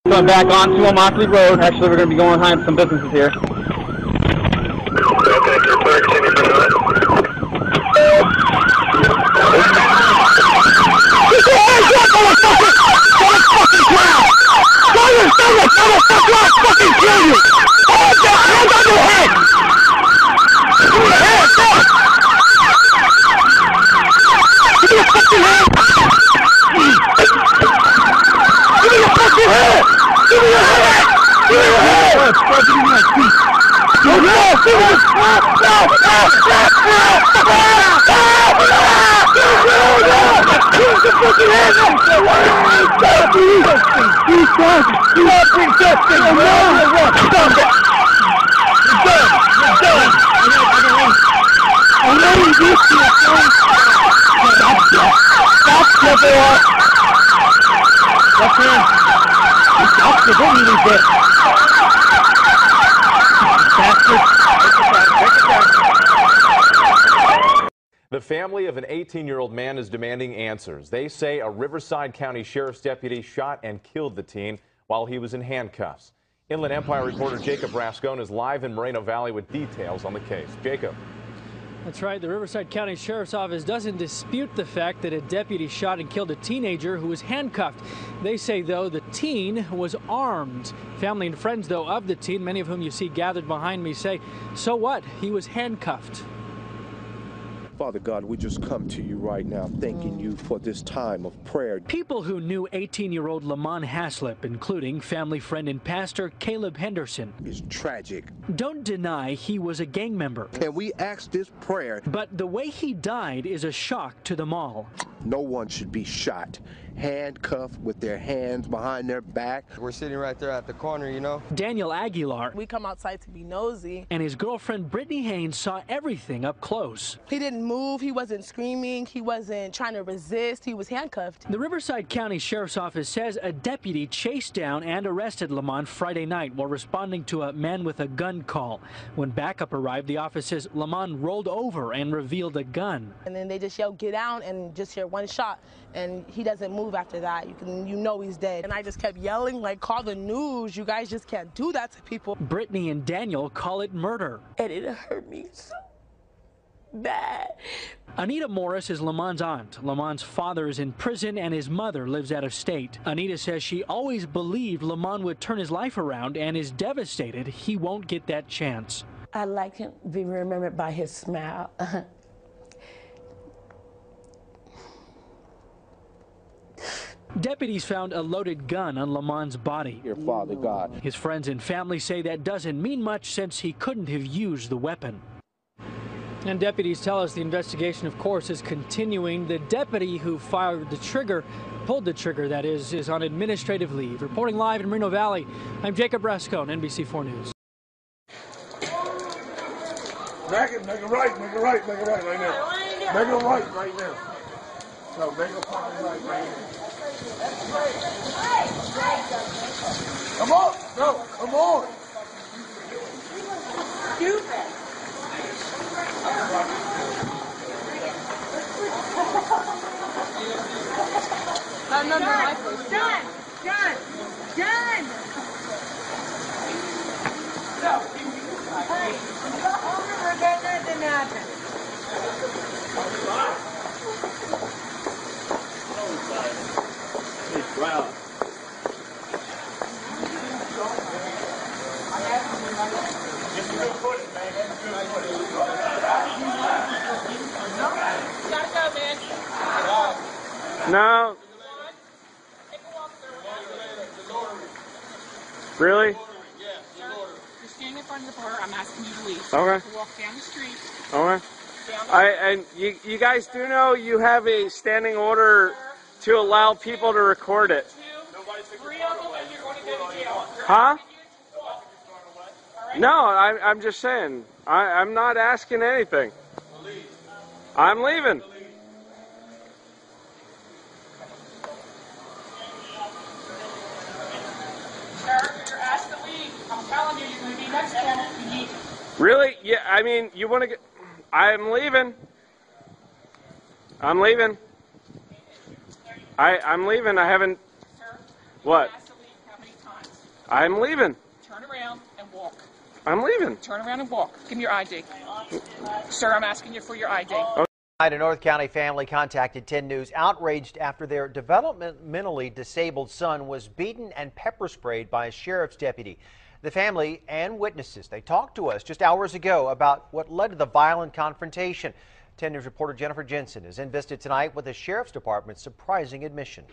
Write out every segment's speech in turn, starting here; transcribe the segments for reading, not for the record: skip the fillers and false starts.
Going back onto Motley Road. Actually, we're going to be going behind some businesses here. The family of an 18-year-old man is demanding answers. They say a Riverside County Sheriff's deputy shot and killed the teen while he was in handcuffs. Inland Empire reporter Jacob Rascone is live in Moreno Valley with details on the case. Jacob. That's right. The Riverside County Sheriff's Office doesn't dispute the fact that a deputy shot and killed a teenager who was handcuffed. They say, though, the teen was armed. Family and friends, though, of the teen, many of whom you see gathered behind me, say, so what? He was handcuffed. Father God, we just come to you right now, thanking you for this time of prayer. People who knew 18-year-old Lamont Haslip, including family friend and pastor Caleb Henderson, is tragic. Don't deny he was a gang member. And we ask this prayer. But the way he died is a shock to them all. No one should be shot, handcuffed with their hands behind their back. We're sitting right there at the corner, you know. Daniel Aguilar. We come outside to be nosy. And his girlfriend Brittany Haynes saw everything up close. He didn't move, he wasn't screaming, he wasn't trying to resist, he was handcuffed. The Riverside County Sheriff's Office says a deputy chased down and arrested Lamont Friday night while responding to a man with a gun call. When backup arrived, the office says Lamont rolled over and revealed a gun. And then they just yelled, get down, and just hear one shot, and he doesn't move after that. You know he's dead. And I just kept yelling, like, call the news. You guys just can't do that to people. Brittany and Daniel call it murder. And it hurt me so bad. Anita Morris is Lamont's aunt. Lamont's father is in prison and his mother lives out of state. Anita says she always believed Lamont would turn his life around and is devastated he won't get that chance. I'd like him to be remembered by his smile. Deputies found a loaded gun on Lamont's body. Dear Father God. His friends and family say that doesn't mean much since he couldn't have used the weapon. And deputies tell us the investigation, of course, is continuing. The deputy who pulled the trigger, that is on administrative leave. Reporting live in Moreno Valley, I'm Jacob Rascone, NBC4 News. Make it right right now. Make it right now. No, make it fucking right now. Come on! No, come on! Stupid. No, Done! So, hey, we're better than that. Wow. No. Really? Sir, you're standing in front of the bar. I'm asking you to leave. Okay. To walk down the street. Okay. And you guys do know you have a standing order to allow people to record it. 3 of them and you're going to go to jail. Huh? No, I'm just saying. I'm not asking anything. I'm leaving. Sir, you're asked to leave. I'm telling you, you're going to be next to you. Really? Yeah, I mean, you want to get... I'm leaving. I'm leaving. I'm leaving. I haven't... Sir, what? you're asked to leave how many times? I'm leaving. Turn around and walk. I'm leaving. Turn around and walk. Give me your ID. Sir, I'm asking you for your ID. A North County family contacted 10 News outraged after their developmentally disabled son was beaten and pepper sprayed by a sheriff's deputy. The family and witnesses, they talked to us just hours ago about what led to the violent confrontation. 10 News reporter Jennifer Jensen is in Vista tonight with the Sheriff's Department's surprising admission.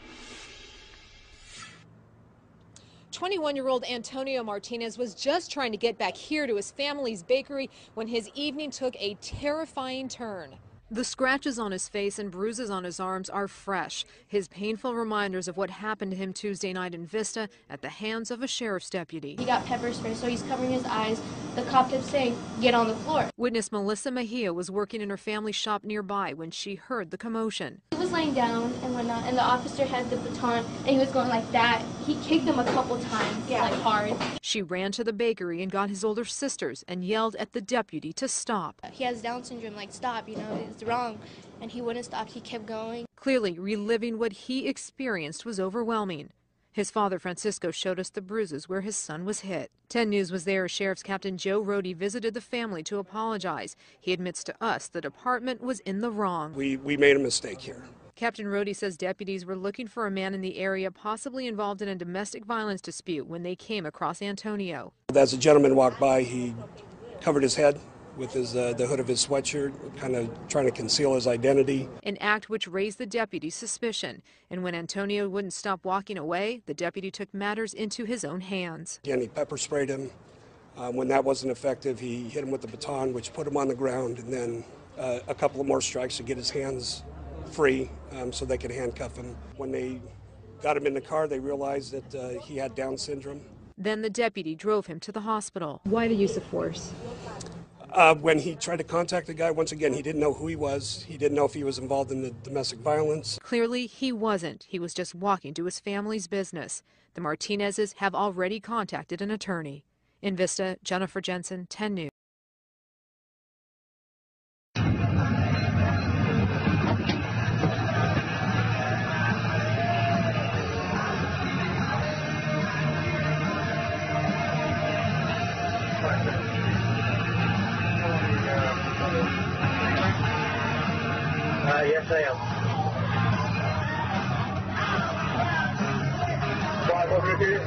21-year-old Antonio Martinez was just trying to get back here to his family's bakery when his evening took a terrifying turn. The scratches on his face and bruises on his arms are fresh, his painful reminders of what happened to him Tuesday night in Vista at the hands of a sheriff's deputy. He got pepper spray, so he's covering his eyes. The cop kept saying, "Get on the floor." Witness Melissa Mejia was working in her family's shop nearby when she heard the commotion. He was laying down and whatnot, and the officer had the baton, and he was going like that. He kicked him a couple times, like hard. She ran to the bakery and got his older sisters and yelled at the deputy to stop. He has Down syndrome, like stop, it's wrong. And he wouldn't stop, he kept going. Clearly, reliving what he experienced was overwhelming. His father, Francisco, showed us the bruises where his son was hit. 10 News was there as Sheriff's Captain Joe Rohde visited the family to apologize. He admits to us the department was in the wrong. We made a mistake here. Captain Rohde says deputies were looking for a man in the area possibly involved in a domestic violence dispute when they came across Antonio. As a gentleman walked by, he covered his head with the hood of his sweatshirt, kind of trying to conceal his identity. An act which raised the deputy's suspicion. And when Antonio wouldn't stop walking away, the deputy took matters into his own hands. Again, he pepper sprayed him. When that wasn't effective, he hit him with the baton, which put him on the ground, and then a couple of more strikes to get his hands free so they could handcuff him. When they got him in the car, they realized that he had Down syndrome. Then the deputy drove him to the hospital. Why the use of force? When he tried to contact the guy, once again, he didn't know who he was. He didn't know if he was involved in the domestic violence. Clearly, he wasn't. He was just walking to his family's business. The Martinezes have already contacted an attorney. In Vista, Jennifer Jensen, 10 News. Yes, I am. 542.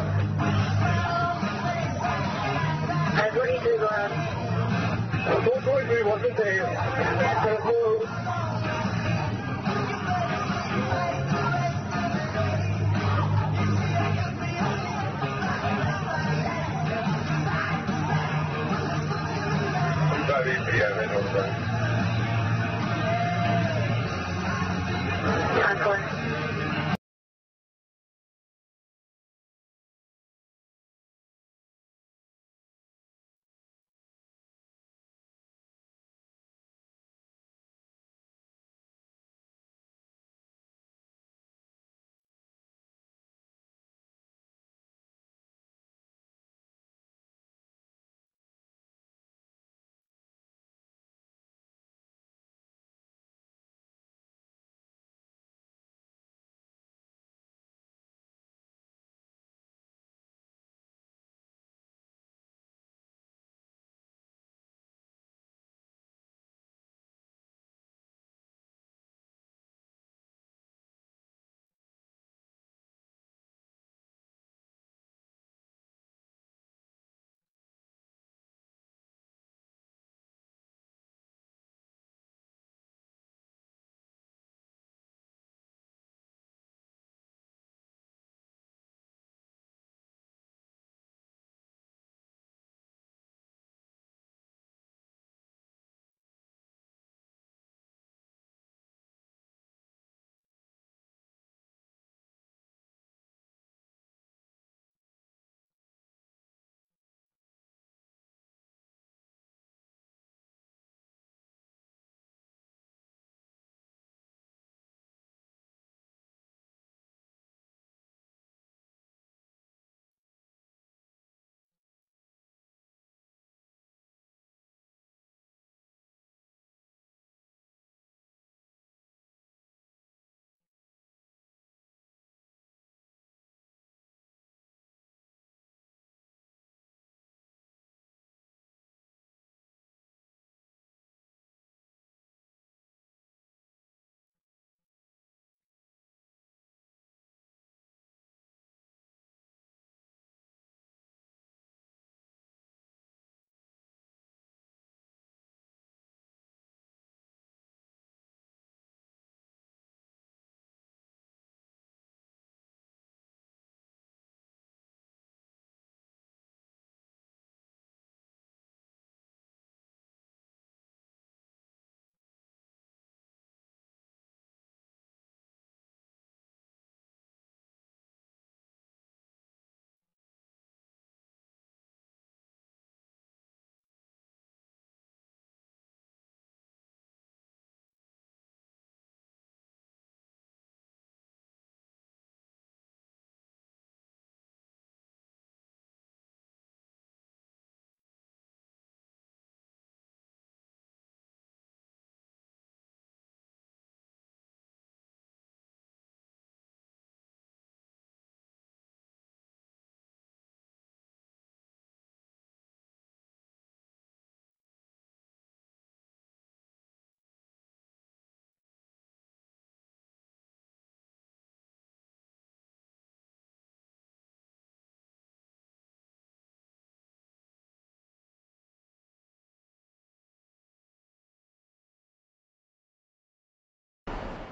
And 22 grand. 443 wasn't there.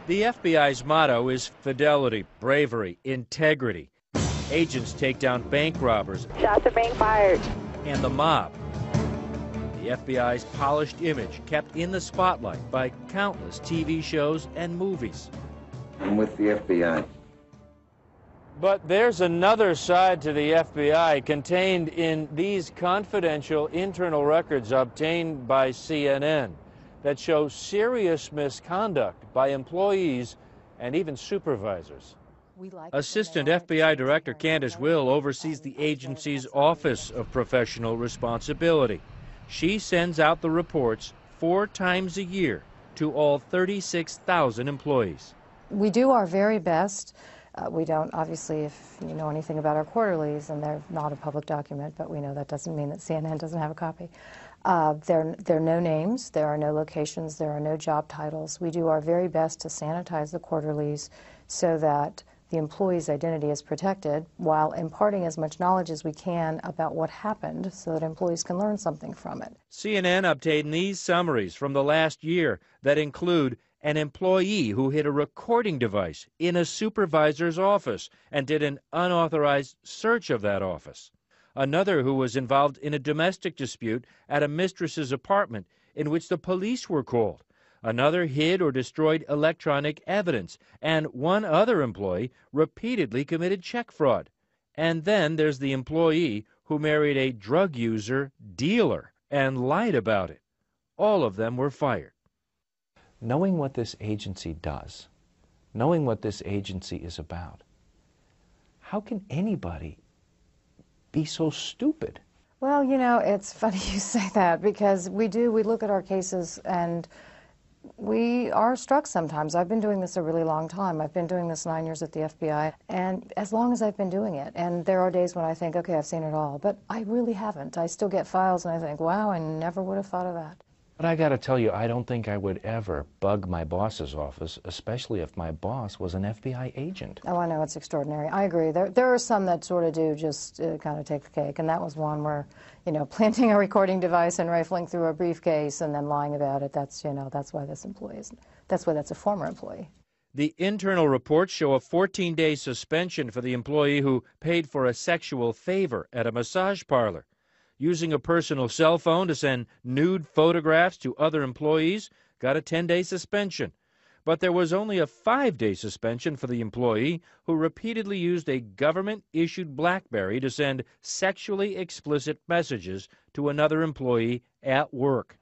The FBI's motto is fidelity, bravery, integrity. Agents take down bank robbers. Shots are being fired. And the mob. The FBI's polished image kept in the spotlight by countless TV shows and movies. I'm with the FBI. But there's another side to the FBI contained in these confidential internal records obtained by CNN that show serious misconduct by employees and even supervisors. Assistant FBI Director Candace Will oversees the agency's Office of Professional Responsibility. She sends out the reports 4 times a year to all 36,000 employees. We do our very best. We don't, obviously, if you know anything about our quarterlies, and they're not a public document, but we know that doesn't mean that CNN doesn't have a copy. There are no names, there are no locations, there are no job titles. We do our very best to sanitize the quarterlies so that the employee's identity is protected while imparting as much knowledge as we can about what happened so that employees can learn something from it. CNN obtained these summaries from the last year that include an employee who hid a recording device in a supervisor's office and did an unauthorized search of that office. Another who was involved in a domestic dispute at a mistress's apartment in which the police were called. Another hid or destroyed electronic evidence, and one other employee repeatedly committed check fraud. And then there's the employee who married a drug user dealer and lied about it. All of them were fired. Knowing what this agency does, knowing what this agency is about, how can anybody be so stupid? Well, you know, it's funny you say that, because we look at our cases and we are struck sometimes. I've been doing this a really long time. I've been doing this 9 years at the FBI, and as long as I've been doing it. And there are days when I think, okay, I've seen it all, but I really haven't. I still get files and I think, wow, I never would have thought of that. But I got to tell you, I don't think I would ever bug my boss's office, especially if my boss was an FBI agent. Oh, I know, it's extraordinary. I agree. There are some that sort of do just kind of take the cake, and that was one where, you know, planting a recording device and rifling through a briefcase and then lying about it, that's, you know, that's why this employee is, that's why that's a former employee. The internal reports show a 14-day suspension for the employee who paid for a sexual favor at a massage parlor. Using a personal cell phone to send nude photographs to other employees got a 10-day suspension. But there was only a 5-day suspension for the employee who repeatedly used a government-issued BlackBerry to send sexually explicit messages to another employee at work.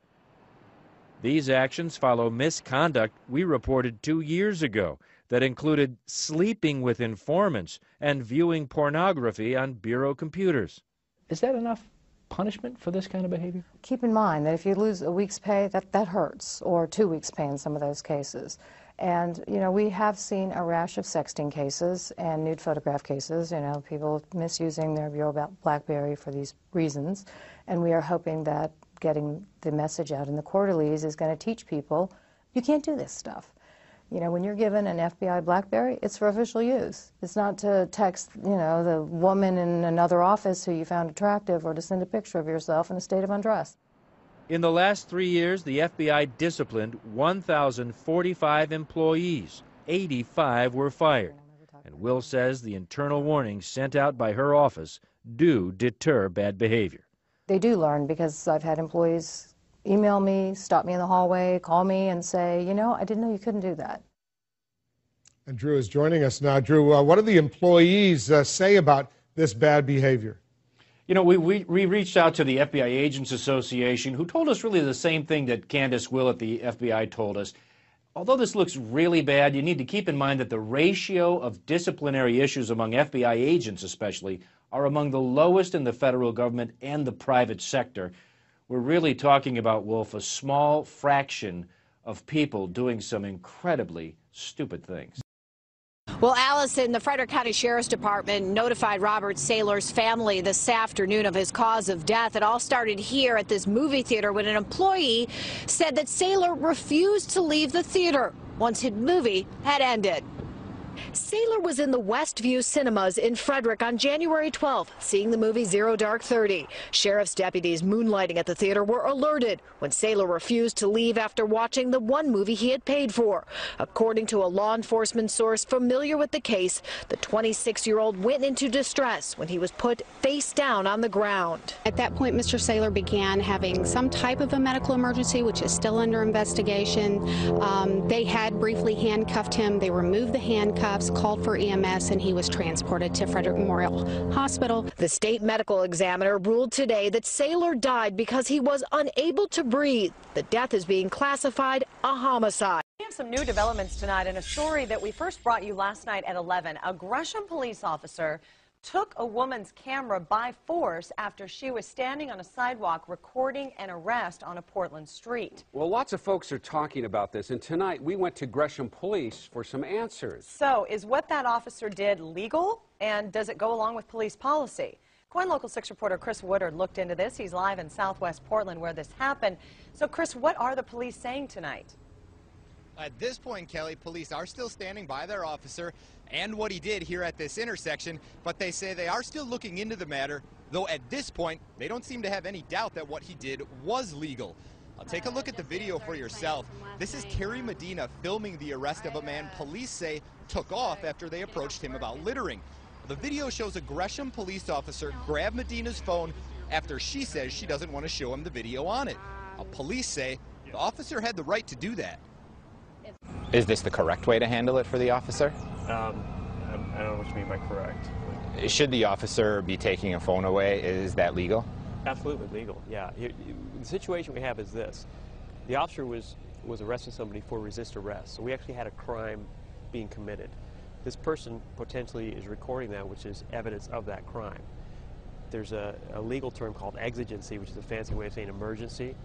These actions follow misconduct we reported 2 years ago that included sleeping with informants and viewing pornography on bureau computers. Is that enough punishment for this kind of behavior? Keep in mind that if you lose a week's pay, that hurts, or 2 weeks' pay in some of those cases. And, you know, we have seen a rash of sexting cases and nude photograph cases, you know, people misusing their bureau BlackBerry for these reasons. And we are hoping that getting the message out in the quarterlies is going to teach people, you can't do this stuff. You know, when you're given an FBI BlackBerry, it's for official use. It's not to text, you know, the woman in another office who you found attractive, or to send a picture of yourself in a state of undress. In the last 3 years, the FBI disciplined 1,045 employees. 85 were fired. And Will says the internal warnings sent out by her office do deter bad behavior. They do learn, because I've had employees email me, stop me in the hallway, call me and say, you know, I didn't know you couldn't do that. And Drew is joining us now. Drew, what do the employees say about this bad behavior? You know, we reached out to the FBI Agents Association, who told us really the same thing that Candace Will at the FBI told us. Although this looks really bad, you need to keep in mind that the ratio of disciplinary issues among FBI agents especially are among the lowest in the federal government and the private sector. We're really talking about, Wolf, a small fraction of people doing some incredibly stupid things. Well, Allison, the Frederick County Sheriff's Department notified Robert Saylor's family this afternoon of his cause of death. It all started here at this movie theater when an employee said that Saylor refused to leave the theater once his movie had ended. Saylor was in the Westview Cinemas in Frederick on January 12th, seeing the movie Zero Dark 30. Sheriff's deputies moonlighting at the theater were alerted when Saylor refused to leave after watching the one movie he had paid for. According to a law enforcement source familiar with the case, the 26-year-old went into distress when he was put face down on the ground. At that point, Mr. Saylor began having some type of a medical emergency, which is still under investigation. They had briefly handcuffed him. They removed the handcuffs, called for EMS, and he was transported to Frederick Memorial Hospital. The state medical examiner ruled today that Saylor died because he was unable to breathe. The death is being classified a homicide. We have some new developments tonight in a story that we first brought you last night at 11. A Gresham police officer took a woman's camera by force after she was standing on a sidewalk recording an arrest on a Portland street. Well, lots of folks are talking about this, and tonight we went to Gresham Police for some answers. So, is what that officer did legal, and does it go along with police policy? KOIN Local 6 reporter Chris Woodard looked into this. He's live in Southwest Portland where this happened. So, Chris, what are the police saying tonight? At this point, Kelly, police are still standing by their officer and what he did here at this intersection, but they say they are still looking into the matter, though at this point, they don't seem to have any doubt that what he did was legal. I'll take a look at the video for yourself. This is Carrie Medina filming the arrest of a man police say took off after they approached him about littering. The video shows a Gresham police officer grab Medina's phone after she says she doesn't want to show him the video on it. Police say the officer had the right to do that. Is this the correct way to handle it for the officer? I don't know what you mean by correct. Should the officer be taking a phone away? Is that legal? Absolutely legal, yeah. The situation we have is this. The officer was arresting somebody for resist arrest, so we actually had a crime being committed. This person potentially is recording that, which is evidence of that crime. There's a legal term called exigency, which is a fancy way of saying emergency.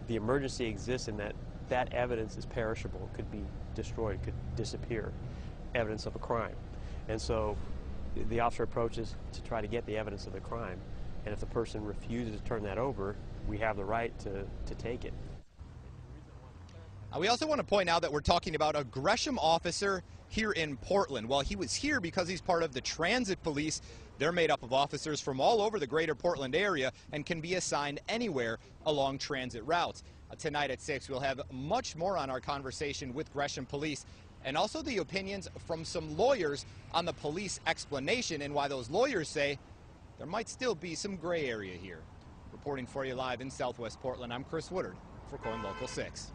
The emergency exists in that evidence is perishable, could be destroyed, could disappear, evidence of a crime. And so the officer approaches to try to get the evidence of the crime, and if the person refuses to turn that over, we have the right to take it. We also want to point out that we're talking about a Gresham officer here in Portland. Well, he was here because he's part of the transit police. They're made up of officers from all over the greater Portland area and can be assigned anywhere along transit routes. Tonight at 6, we'll have much more on our conversation with Gresham Police and also the opinions from some lawyers on the police explanation and why those lawyers say there might still be some gray area here. Reporting for you live in Southwest Portland, I'm Chris Woodard for KOIN Local 6.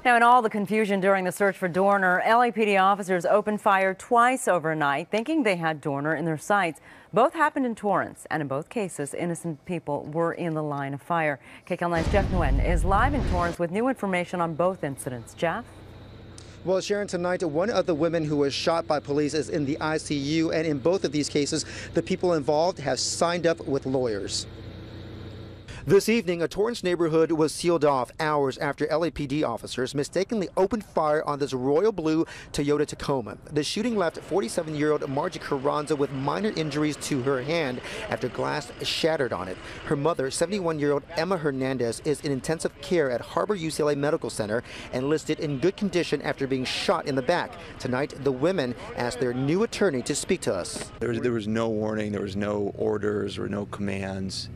Now, in all the confusion during the search for Dorner, LAPD officers opened fire twice overnight, thinking they had Dorner in their sights. Both happened in Torrance, and in both cases, innocent people were in the line of fire. KCAL9's Jeff Nguyen is live in Torrance with new information on both incidents. Jeff? Well, Sharon, tonight, one of the women who was shot by police is in the ICU, and in both of these cases, the people involved have signed up with lawyers. This evening, a Torrance neighborhood was sealed off hours after LAPD officers mistakenly opened fire on this royal blue Toyota Tacoma. The shooting left 47-year-old Margie Carranza with minor injuries to her hand after glass shattered on it. Her mother, 71-year-old Emma Hernandez, is in intensive care at Harbor UCLA Medical Center and listed in good condition after being shot in the back. Tonight, the women asked their new attorney to speak to us. There was no warning, there was no orders or no commands,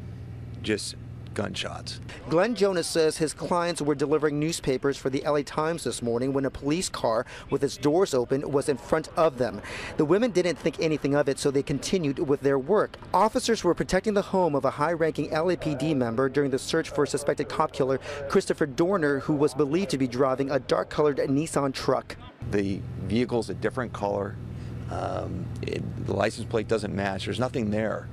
just gunshots. Glenn Jonas says his clients were delivering newspapers for the LA Times this morning when a police car with its doors open was in front of them. The women didn't think anything of it, so they continued with their work. Officers were protecting the home of a high-ranking LAPD member during the search for suspected cop killer Christopher Dorner, who was believed to be driving a dark-colored Nissan truck. The vehicle's a different color. The license plate doesn't match. There's nothing there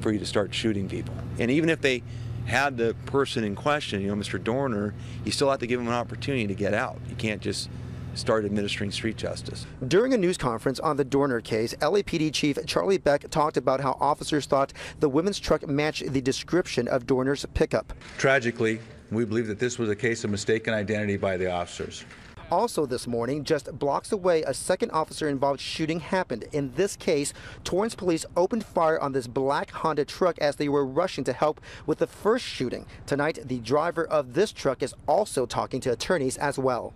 for you to start shooting people. And even if they had the person in question, Mr. Dorner, you still have to give him an opportunity to get out. You can't just start administering street justice. During a news conference on the Dorner case, LAPD Chief Charlie Beck talked about how officers thought the women's truck matched the description of Dorner's pickup. Tragically, we believe that this was a case of mistaken identity by the officers. Also this morning, just blocks away, a second officer-involved shooting happened. In this case, Torrance police opened fire on this black Honda truck as they were rushing to help with the first shooting. Tonight, the driver of this truck is also talking to attorneys as well.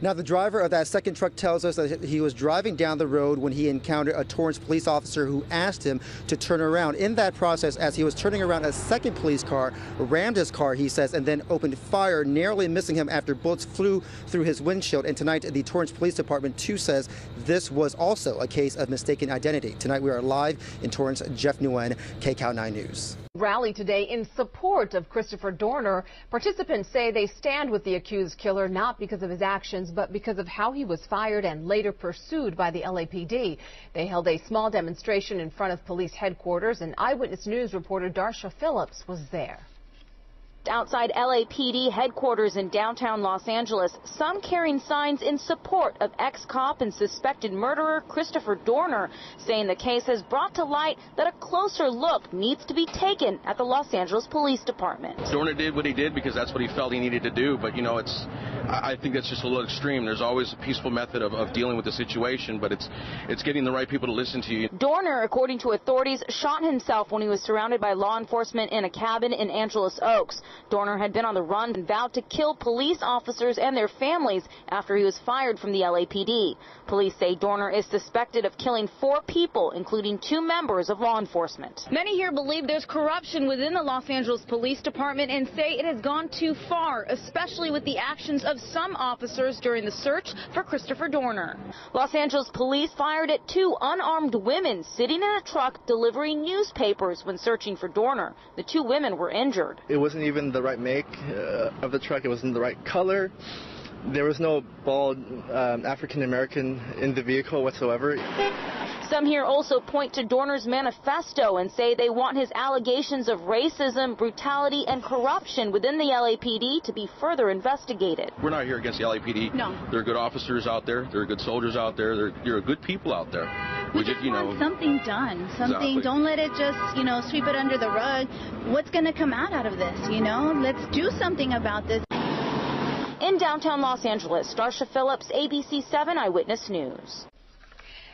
Now, the driver of that second truck tells us that he was driving down the road when he encountered a Torrance police officer who asked him to turn around. In that process, as he was turning around, a second police car rammed his car, he says, and then opened fire, narrowly missing him after bullets flew through his windshield. And tonight, the Torrance Police Department, too, says this was also a case of mistaken identity. Tonight, we are live in Torrance. Jeff Nguyen, KCAL 9 News. Rally today in support of Christopher Dorner. Participants say they stand with the accused killer not because of his actions, but because of how he was fired and later pursued by the LAPD. They held a small demonstration in front of police headquarters, and Eyewitness News reporter Darsha Phillips was there. Outside LAPD headquarters in downtown Los Angeles, some carrying signs in support of ex-cop and suspected murderer Christopher Dorner, saying the case has brought to light that a closer look needs to be taken at the Los Angeles Police Department. Dorner did what he did because that's what he felt he needed to do, but I think that's just a little extreme. There's always a peaceful method of dealing with the situation, but it's getting the right people to listen to you. Dorner, according to authorities, shot himself when he was surrounded by law enforcement in a cabin in Angeles Oaks. Dorner had been on the run and vowed to kill police officers and their families after he was fired from the LAPD. Police say Dorner is suspected of killing 4 people, including 2 members of law enforcement. Many here believe there's corruption within the Los Angeles Police Department and say it has gone too far, especially with the actions of some officers during the search for Christopher Dorner. Los Angeles police fired at 2 unarmed women sitting in a truck delivering newspapers when searching for Dorner. The 2 women were injured. It wasn't even the right make of the truck. It wasn't the right color. There was no bald African-American in the vehicle whatsoever. Some here also point to Dorner's manifesto and say they want his allegations of racism, brutality, and corruption within the LAPD to be further investigated. We're not here against the LAPD. No. There are good officers out there. There are good soldiers out there. There are good people out there. We just want something done. Something. Exactly. Don't let it just, sweep it under the rug. What's going to come out of this, Let's do something about this. In downtown Los Angeles, Darsha Phillips, ABC 7 Eyewitness News.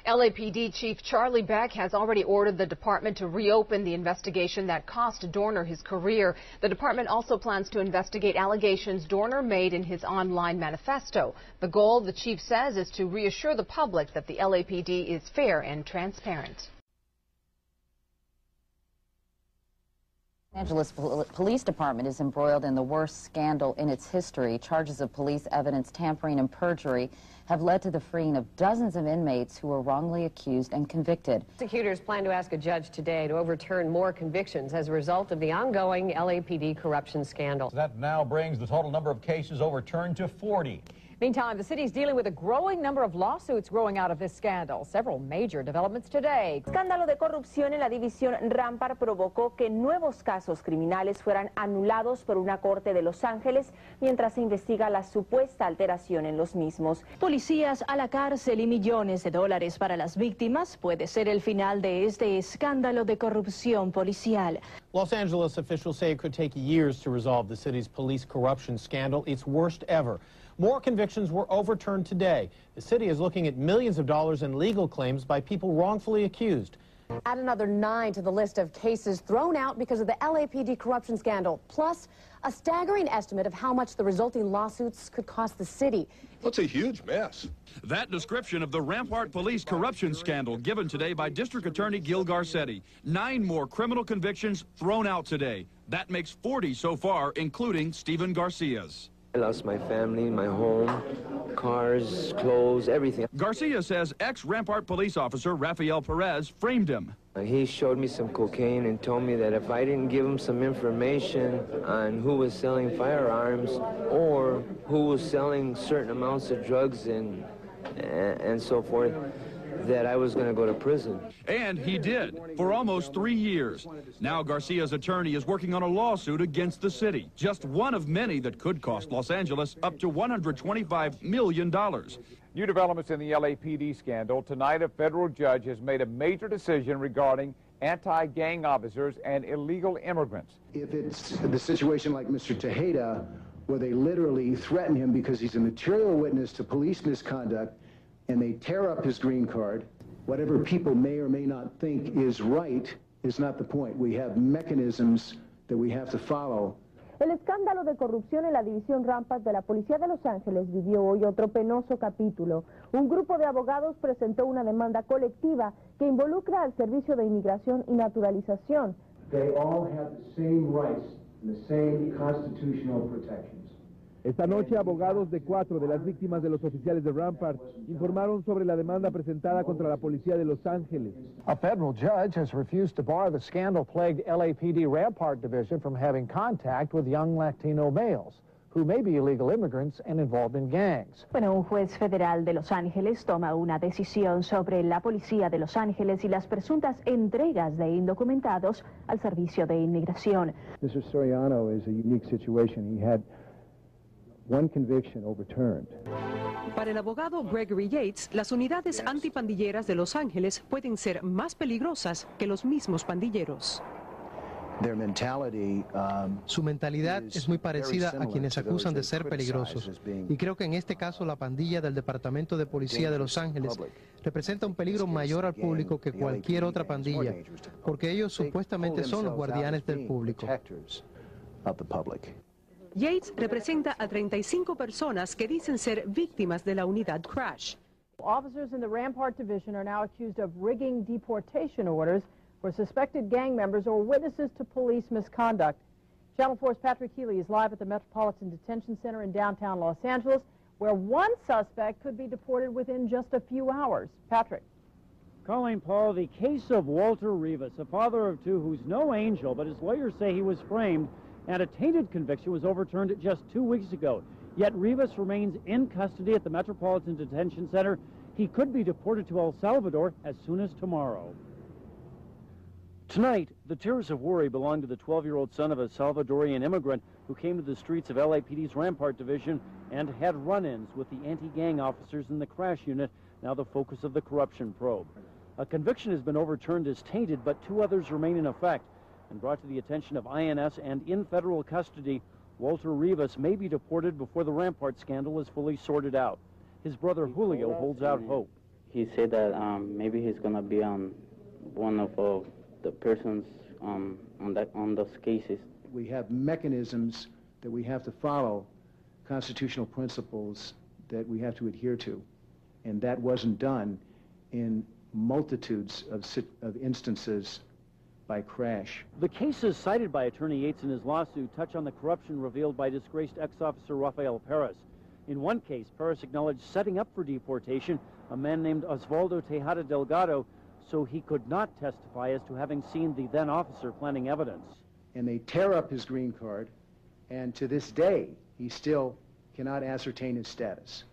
LAPD Chief Charlie Beck has already ordered the department to reopen the investigation that cost Dorner his career. The department also plans to investigate allegations Dorner made in his online manifesto. The goal, the chief says, is to reassure the public that the LAPD is fair and transparent. Los Angeles Police Department is embroiled in the worst scandal in its history. Charges of police evidence tampering and perjury have led to the freeing of dozens of inmates who were wrongly accused and convicted. Prosecutors plan to ask a judge today to overturn more convictions as a result of the ongoing LAPD corruption scandal. That now brings the total number of cases overturned to 40. Meantime, the city's dealing with a growing number of lawsuits growing out of this scandal. Several major developments today. El escándalo de corrupción en la división Rampart provocó que nuevos casos criminales fueran anulados por una corte de Los Ángeles mientras se investiga la supuesta alteración en los mismos. Policías a la cárcel y millones de dólares para las víctimas puede ser el final de este escándalo de corrupción policial. Los Angeles officials say it could take years to resolve the city's police corruption scandal, its worst ever. More convictions were overturned today. The city is looking at millions of dollars in legal claims by people wrongfully accused. Add another 9 to the list of cases thrown out because of the LAPD corruption scandal, plus a staggering estimate of how much the resulting lawsuits could cost the city. That's a huge mess. That description of the Rampart Police corruption scandal given today by District Attorney Gil Garcetti. 9 more criminal convictions thrown out today. That makes 40 so far, including Stephen Garcia's. I lost my family, my home, cars, clothes, everything. Garcia says ex-Rampart police officer Rafael Perez framed him. He showed me some cocaine and told me that if I didn't give him some information on who was selling firearms or who was selling certain amounts of drugs and so forth, that I was going to go to prison. And he did, for almost 3 years. Now Garcia's attorney is working on a lawsuit against the city, just one of many that could cost Los Angeles up to $125 million. New developments in the LAPD scandal. Tonight, a federal judge has made a major decision regarding anti-gang officers and illegal immigrants. If it's the situation like Mr. Tejeda, where they literally threaten him because he's a material witness to police misconduct, and they tear up his green card, whatever people may or may not think is right is not the point. We have mechanisms that we have to follow El escándalo de corrupción en la división Rampart de la Policía de Los Ángeles vivió hoy otro penoso capítulo. Un grupo de abogados presentó una demanda colectiva que involucra al Servicio de Inmigración y Naturalización. They all have the same rights and the same constitutional protections. Esta noche, abogados de 4 de las víctimas de los oficiales de Rampart informaron sobre la demanda presentada contra la policía de Los Ángeles. A federal judge has refused to bar the scandal-plagued LAPD Rampart Division from having contact with young Latino males who may be illegal immigrants and involved in gangs. Bueno, un juez federal de Los Ángeles toma una decisión sobre la policía de Los Ángeles y las presuntas entregas de indocumentados al Servicio de Inmigración. Mr. Soriano is a unique situation. He had one conviction overturned. Para el abogado Gregory Yates, las unidades antipandilleras de Los Ángeles pueden ser más peligrosas que los mismos pandilleros. Su mentalidad es muy parecida a quienes acusan de ser peligrosos. Y creo que en este caso la pandilla del Departamento de Policía de Los Ángeles representa un peligro mayor al público que cualquier otra pandilla, porque ellos supuestamente son los guardianes del público. Yates representa a 35 personas que dicen ser víctimas de la unidad Crash. Officers in the Rampart Division are now accused of rigging deportation orders for suspected gang members or witnesses to police misconduct. Channel 4's Patrick Healy is live at the Metropolitan Detention Center in downtown Los Angeles, where one suspect could be deported within just a few hours. Patrick. Colleen, Paul, the case of Walter Rivas, a father of 2 who's no angel, but his lawyers say he was framed and a tainted conviction was overturned just 2 weeks ago. Yet Rivas remains in custody at the Metropolitan Detention Center. He could be deported to El Salvador as soon as tomorrow. Tonight, the tears of worry belong to the 12-year-old son of a Salvadorian immigrant who came to the streets of LAPD's Rampart Division and had run-ins with the anti-gang officers in the Crash unit, now the focus of the corruption probe. A conviction has been overturned as tainted, but 2 others remain in effect. And brought to the attention of INS and in federal custody, Walter Rivas may be deported before the Rampart scandal is fully sorted out. His brother Julio holds out hope. He said that maybe he's going to be on one of the persons on those cases. We have mechanisms that we have to follow, constitutional principles that we have to adhere to, and that wasn't done in multitudes of instances by Crash. The cases cited by Attorney Yates in his lawsuit touch on the corruption revealed by disgraced ex-officer Rafael Perez. In one case, Perez acknowledged setting up for deportation a man named Osvaldo Tejada Delgado so he could not testify as to having seen the then officer planting evidence. And they tear up his green card, and to this day, he still cannot ascertain his status.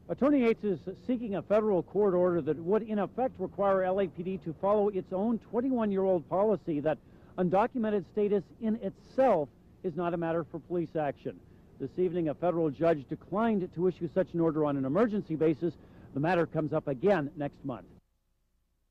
Attorney Yates is seeking a federal court order that would, in effect, require LAPD to follow its own 21-year-old policy that undocumented status in itself is not a matter for police action. This evening, a federal judge declined to issue such an order on an emergency basis. The matter comes up again next month.